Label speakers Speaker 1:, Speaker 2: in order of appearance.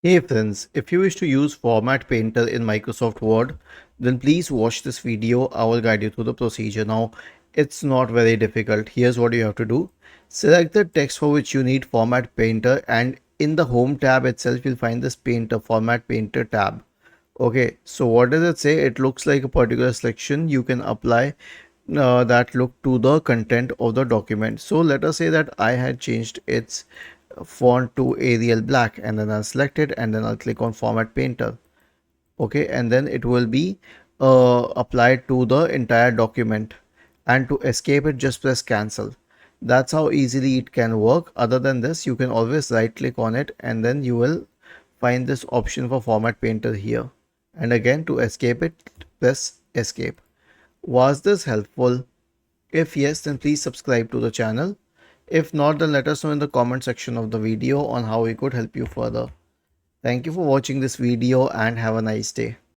Speaker 1: Hey friends, if you wish to use Format Painter in Microsoft Word, then please watch this video. I will guide you through the procedure. Now, it's not very difficult. Here's what you have to do. Select the text for which you need Format Painter, and in the Home tab itself, you'll find this Painter, Format Painter tab. Okay, so what does it say? It looks like a particular selection. You can apply that look to the content of the document. So let us say that I had changed its font to Arial black, and then I'll select it, and then I'll click on Format Painter. Okay, and then it will be applied to the entire document, and to escape it, just press cancel. That's how easily it can work. Other than this, you can always right click on it, and then you will find this option for Format Painter here, and again to escape it, press escape. Was this helpful? If yes, then please subscribe to the channel. If not, then let us know in the comment section of the video on how we could help you further. Thank you for watching this video and have a nice day.